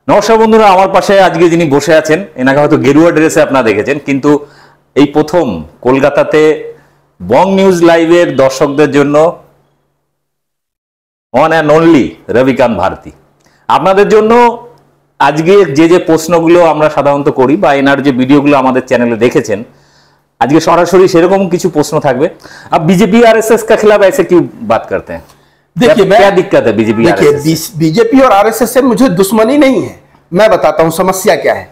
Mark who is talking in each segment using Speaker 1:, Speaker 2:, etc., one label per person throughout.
Speaker 1: নমস্কার বন্ধুরা, আমার পাশে আজকে যিনি বসে আছেন এনাকে হয়তো গেরুয়া ড্রেসে আপনারা দেখেছেন, কিন্তু এই প্রথম কলকাতাতে বং নিউজ লাইভের দর্শকদের জন্য one and only Ravikant Bharati. আপনাদের জন্য আজকে যে প্রশ্নগুলো আমরা সাধারণত করি বা এনার যে ভিডিওগুলো আমাদের চ্যানেলে দেখেছেন, আজকে সরাসরি সেরকম কিছু প্রশ্ন থাকবে। अब बीजेपी आरएसएस का खिलाफ ऐसे क्यों बात करते हैं?
Speaker 2: देखिए,
Speaker 1: क्या दिक्कत है बीजेपी आरएसएस?
Speaker 2: बीजेपी और आरएसएस से मुझे दुश्मनी नहीं है। मैं बताता हूं समस्या क्या है।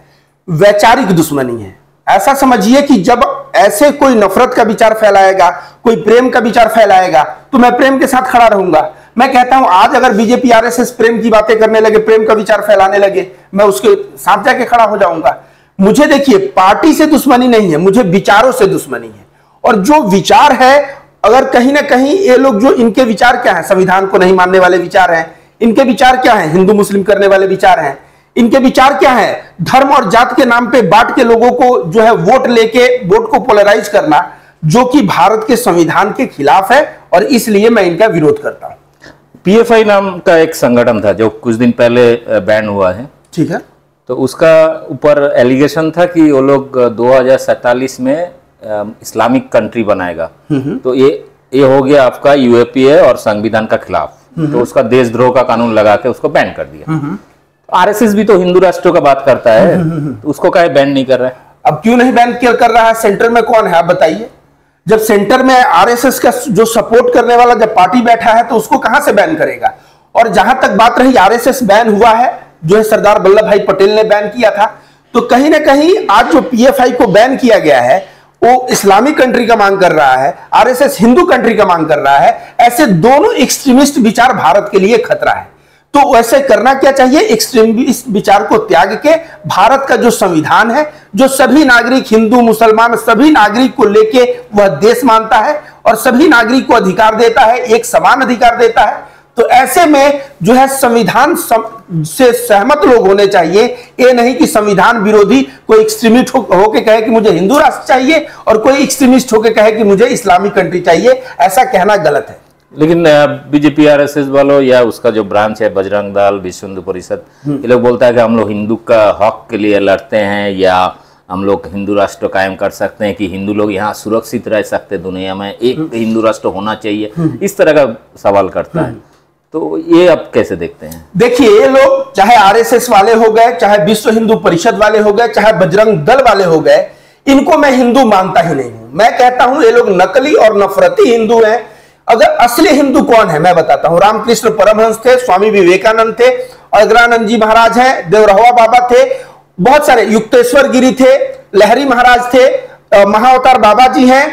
Speaker 2: वैचारिक दुश्मनी है। ऐसा समझिए कि जब ऐसे कोई नफरत का विचार फैलाएगा, कोई प्रेम का विचार फैलाएगा, तो मैं प्रेम के साथ खड़ा रहूंगा। मैं कहता हूं आज अगर बीजेपी आरएसएस प्रेम की बातें करने लगे, प्रेम का विचार फैलाने लगे, मैं उसके साथ जाके खड़ा हो जाऊंगा। मुझे देखिए, पार्टी से दुश्मनी नहीं है, मुझे विचारों से दुश्मनी है। और जो विचार है, अगर कहीं ना कहीं ये लोग जो इनके विचार क्या है, संविधान को नहीं मानने वाले विचार हैं, इनके विचार क्या है, हिंदू मुस्लिम करने वाले विचार हैं, इनके विचार क्या है, धर्म और जात के नाम पे बांट के लोगों को जो है वोट लेके वोट को पोलराइज करना, जो कि भारत के संविधान के खिलाफ है, और इसलिए मैं इनका विरोध करता हूं।
Speaker 1: पीएफआई नाम का एक संगठन था जो कुछ दिन पहले बैन हुआ है,
Speaker 2: ठीक है,
Speaker 1: तो उसका ऊपर एलिगेशन था कि वो लोग 2047 में इस्लामिक कंट्री बनाएगा। तो ये हो गया आपका यूएपीए और संविधान का खिलाफ, तो उसका देशद्रोह का कानून लगा के उसको बैन कर दिया। आरएसएस भी तो हिंदू राष्ट्रों का बात करता है, तो उसको काहे बैन नहीं कर रहा है?
Speaker 2: अब क्यों नहीं बैन कर रहा है? सेंटर में कौन है आप बताइए। जब सेंटर में आरएसएस का जो सपोर्ट करने वाला जब पार्टी बैठा है, तो उसको कहां से बैन करेगा। और जहां तक बात रही आरएसएस बैन हुआ है, जो है सरदार वल्लभ भाई पटेल ने बैन किया था, तो कहीं ना कहीं आज जो पीएफआई को बैन किया गया है वो इस्लामिक कंट्री का मांग कर रहा है, आरएसएस हिंदू कंट्री का मांग कर रहा है। ऐसे दोनों एक्सट्रीमिस्ट विचार भारत के लिए खतरा है। तो वैसे करना क्या चाहिए, एक्सट्रीमिस्ट विचार को त्याग के भारत का जो संविधान है, जो सभी नागरिक हिंदू मुसलमान सभी नागरिक को लेके वह देश मानता है और सभी नागरिक को अधिकार देता है, एक समान अधिकार देता है, तो ऐसे में जो है संविधान से सहमत लोग होने चाहिए। ये नहीं कि संविधान विरोधी कोई एक्सट्रीमिस्ट होके कहे कि मुझे हिंदू राष्ट्र चाहिए और कोई एक्सट्रीमिस्ट होके कहे कि मुझे इस्लामिक कंट्री चाहिए। ऐसा कहना गलत है।
Speaker 1: लेकिन बीजेपी आरएसएस वालों या उसका जो ब्रांच है बजरंग दल, विश्व हिंदू परिषद, ये लोग बोलता है कि हम लोग हिंदू का हक के लिए लड़ते हैं, या हम लोग हिंदू राष्ट्र कायम कर सकते हैं कि हिंदू लोग यहाँ सुरक्षित रह सकते दुनिया में, एक हिंदू राष्ट्र होना चाहिए, इस तरह का सवाल करता है। तो ये आप कैसे देखते हैं?
Speaker 2: देखिए, ये लोग चाहे आरएसएस वाले हो गए, चाहे विश्व हिंदू परिषद वाले हो गए, चाहे बजरंग दल वाले हो गए, इनको मैं हिंदू मानता ही नहीं हूं। मैं कहता हूं ये लोग नकली और नफरती हिंदू हैं। अगर असली हिंदू कौन है मैं बताता हूं। रामकृष्ण परमहंस थे, स्वामी विवेकानंद थे, अग्रानंद जी महाराज हैं, देवरहवा बाबा थे, बहुत सारे, युक्तेश्वर गिरी थे, लहरी महाराज थे, महाअवतार बाबा जी हैं,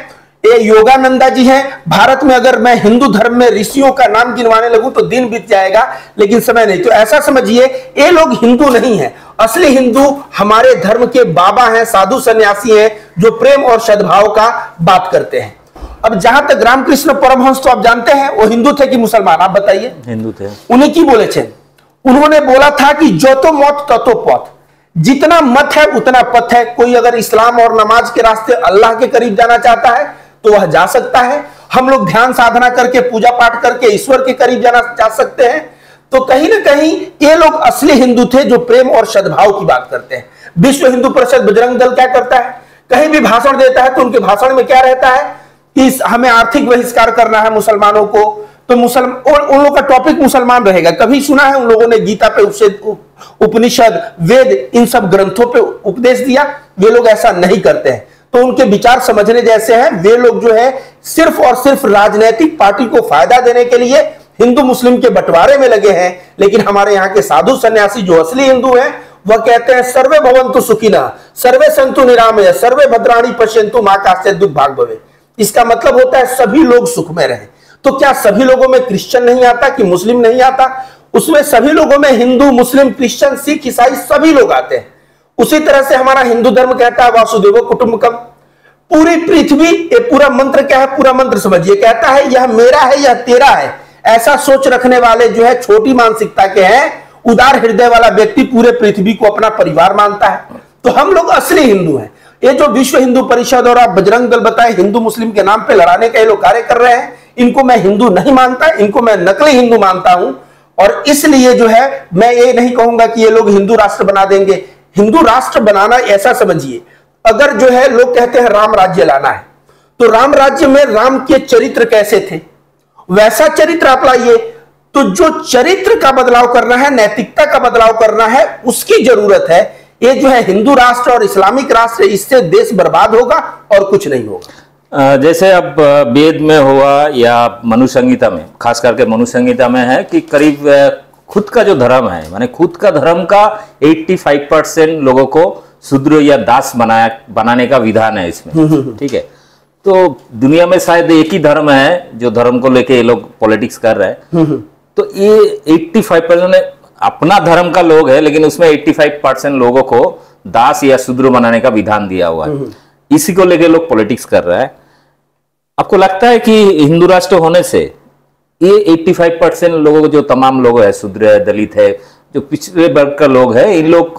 Speaker 2: ये योगानंदा जी हैं। भारत में अगर मैं हिंदू धर्म में ऋषियों का नाम गिनवाने लगूं तो दिन बीत जाएगा, लेकिन समय नहीं। तो ऐसा समझिए ये लोग हिंदू नहीं है। असली हिंदू हमारे धर्म के बाबा हैं, साधु सन्यासी हैं, जो प्रेम और सद्भाव का बात करते हैं। अब जहां तक रामकृष्ण परमहंस, तो आप जानते हैं वो हिंदू थे कि मुसलमान, आप बताइए।
Speaker 1: हिंदू थे।
Speaker 2: उन्हें की बोले थे, उन्होंने बोला था कि जो तो मत ततो पथ, जितना मत है उतना पथ है। कोई अगर इस्लाम और नमाज के रास्ते अल्लाह के करीब जाना चाहता है तो वह जा सकता है। हम लोग ध्यान साधना करके पूजा पाठ करके ईश्वर के करीब जा सकते हैं। तो कहीं ना कहीं ये लोग असली हिंदू थे जो प्रेम और सद्भाव की बात करते हैं। विश्व हिंदू परिषद बजरंग दल क्या करता है, कहीं भी भाषण देता है तो उनके भाषण में क्या रहता है कि हमें आर्थिक बहिष्कार करना है मुसलमानों को। तो उन लोगों का टॉपिक मुसलमान रहेगा। कभी सुना है उन लोगों ने गीता पे, उपनिषद, वेद, इन सब ग्रंथों पे उपदेश दिया? वे लोग ऐसा नहीं करते हैं। तो उनके विचार समझने जैसे हैं। वे लोग जो है सिर्फ और सिर्फ राजनीतिक पार्टी को फायदा देने के लिए हिंदू मुस्लिम के बंटवारे में लगे हैं। लेकिन हमारे यहाँ के साधु सन्यासी जो असली हिंदू हैं वह कहते हैं सर्वे भवन्तु सुखिनः, सर्वे सन्तु निरामयः, सर्वे भद्राणि पश्यन्तु मा कश्चित् दुःख भाग् भवेत्। इसका मतलब होता है सभी लोग सुख में रहें। तो क्या सभी लोगों में क्रिश्चियन नहीं आता कि मुस्लिम नहीं आता? उसमें सभी लोगों में हिंदू, मुस्लिम, क्रिश्चियन, सिख, ईसाई सभी लोग आते हैं। उसी तरह से हमारा हिंदू धर्म कहता है वासुदेव कुटुंबकम। पूरी पृथ्वी, ये पूरा मंत्र क्या है, पूरा मंत्र समझिए, कहता है यह मेरा है, यह तेरा है। ऐसा सोच रखने वाले जो है छोटी मानसिकता के हैं, उदार हृदय वाला व्यक्ति पूरे पृथ्वी को अपना परिवार मानता है। तो हम लोग असली हिंदू हैं। ये जो विश्व हिंदू परिषद और आप बजरंग दल बताए हिंदू मुस्लिम के नाम पे लड़ाने के लोग कार्य कर रहे हैं, इनको मैं हिंदू नहीं मानता, इनको मैं नकली हिंदू मानता हूं। और इसलिए जो है मैं ये नहीं कहूंगा कि ये लोग हिंदू राष्ट्र बना देंगे। हिंदू राष्ट्र बनाना ऐसा समझिए, अगर जो है लोग कहते हैं राम राज्य लाना है, तो राम राज्य में राम के चरित्र कैसे थे वैसा चरित्र आप लाइए। तो जो चरित्र का बदलाव करना है, नैतिकता का बदलाव करना है, उसकी जरूरत है। ये जो है हिंदू राष्ट्र और इस्लामिक राष्ट्र, इससे देश बर्बाद होगा और कुछ नहीं होगा।
Speaker 1: जैसे अब वेद में हुआ या मनु संहिता में, खास करके मनु संहिता में है कि करीब खुद का जो धर्म है, माने खुद का धर्म का 85% लोगों को शूद्र या दास बनाने का विधान है इसमें। ठीक है, तो दुनिया में शायद एक ही धर्म है जो धर्म को लेके ये लोग पॉलिटिक्स कर रहे हैं। तो ये 85% अपना धर्म का लोग है, लेकिन उसमें 85% लोगों को दास या शूद्र बनाने का विधान दिया हुआ है। इसी को लेके लोग पॉलिटिक्स कर रहे हैं। आपको लगता है कि हिंदू राष्ट्र होने से ये 85% लोगों को, जो तमाम लोग है, शूद्र है, दलित है, जो पिछड़े वर्ग का लोग है, इन लोग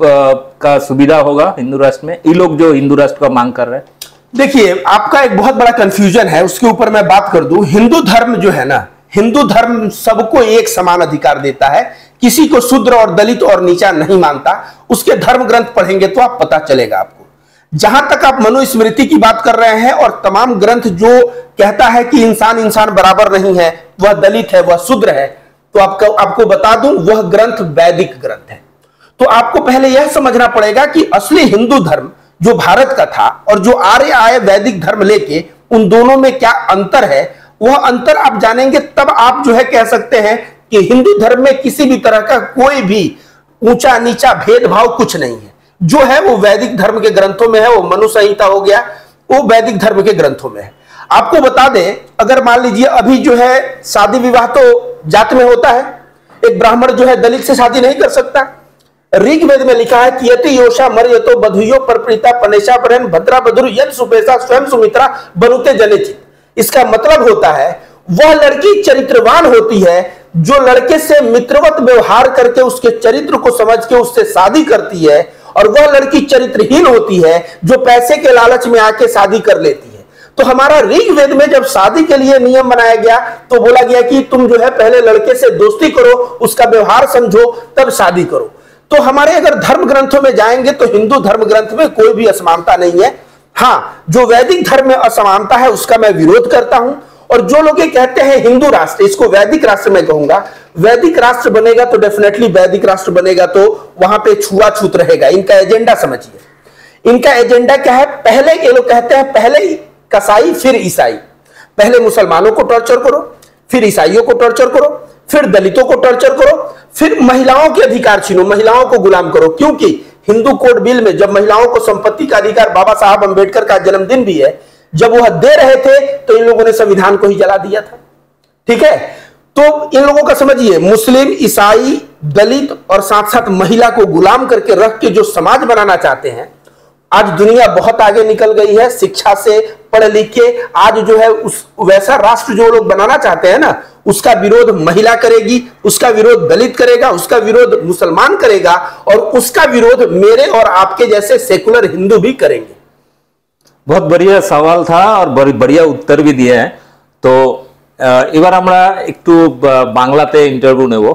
Speaker 1: का सुविधा होगा हिंदू राष्ट्र में? ये लोग जो हिंदू राष्ट्र का मांग कर रहे हैं,
Speaker 2: देखिए आपका एक बहुत बड़ा कंफ्यूजन है, उसके ऊपर मैं बात कर दूं। हिंदू धर्म जो है ना, हिंदू धर्म सबको एक समान अधिकार देता है, किसी को शूद्र और दलित और नीचा नहीं मानता। उसके धर्म ग्रंथ पढ़ेंगे तो आप पता चलेगा आपको। जहां तक आप मनुस्मृति की बात कर रहे हैं और तमाम ग्रंथ जो कहता है कि इंसान इंसान बराबर नहीं है, वह दलित है, वह शूद्र है, तो आपको बता दूं वह ग्रंथ वैदिक ग्रंथ है। तो आपको पहले यह समझना पड़ेगा कि असली हिंदू धर्म जो भारत का था और जो आर्य आए वैदिक धर्म लेके, उन दोनों में क्या अंतर है। वह अंतर आप जानेंगे तब आप जो है कह सकते हैं कि हिंदू धर्म में किसी भी तरह का कोई भी ऊंचा नीचा भेदभाव कुछ नहीं है। जो है वो वैदिक धर्म के ग्रंथों में है, वो मनु संहिता हो गया, वो वैदिक धर्म के ग्रंथों में है। आपको बता दें, अगर मान लीजिए अभी जो है शादी विवाह तो जात में होता है, एक ब्राह्मण जो है दलित से शादी नहीं कर सकता। ऋग्वेद में लिखा है कियति योषा मर्यतो बधुयो परप्रीता पनेशा बरहन भद्रा बधुर यन सुपेशा स्वयं सुमित्रा बनुते जनिचित। इसका मतलब होता है वह लड़की चरित्रवान होती है जो लड़के से मित्रवत व्यवहार करके उसके चरित्र को समझ के उससे शादी करती है, और वह लड़की चरित्रहीन होती है जो पैसे के लालच में आके शादी कर लेती है। तो हमारा ऋग्वेद में जब शादी के लिए नियम बनाया गया तो बोला गया कि तुम जो है पहले लड़के से दोस्ती करो, उसका व्यवहार समझो, तब शादी करो। तो हमारे अगर धर्म ग्रंथों में जाएंगे तो हिंदू धर्म ग्रंथ में कोई भी असमानता नहीं है। हाँ, जो वैदिक धर्म में असमानता है उसका मैं विरोध करता हूं। और जो लोग ये कहते हैं हिंदू राष्ट्र, इसको वैदिक राष्ट्र में कहूंगा, वैदिक राष्ट्र बनेगा तो डेफिनेटली वैदिक राष्ट्र बनेगा तो वहां पे छुआछूत रहेगा। इनका एजेंडा समझिए, इनका एजेंडा क्या है। पहले ये लोग कहते हैं पहले कसाई फिर ईसाई, पहले मुसलमानों को टॉर्चर करो, फिर ईसाइयों को टॉर्चर करो, फिर दलितों को टॉर्चर करो, फिर महिलाओं के अधिकार छीनो, महिलाओं को गुलाम करो। क्योंकि हिंदू कोड बिल में जब महिलाओं को संपत्ति का अधिकार, बाबा साहब अंबेडकर का जन्मदिन भी है, जब वह दे रहे थे तो इन लोगों ने संविधान को ही जला दिया था। ठीक है, तो इन लोगों का समझिए, मुस्लिम, ईसाई, दलित और साथ साथ महिला को गुलाम करके रख के जो समाज बनाना चाहते हैं। आज दुनिया बहुत आगे निकल गई है, शिक्षा से पढ़ लिख के आज जो है उस वैसा राष्ट्र जो लोग बनाना चाहते हैं ना, उसका विरोध महिला करेगी, उसका विरोध दलित करेगा, उसका विरोध मुसलमान करेगा, और उसका विरोध मेरे और आपके जैसे सेकुलर हिंदू भी करेंगे।
Speaker 1: बहुत बढ़िया सवाल था और बढ़िया उत्तर भी दिए हैं। तो এবার আমরা একটু বাংলাতে ইন্টারভিউ নেব।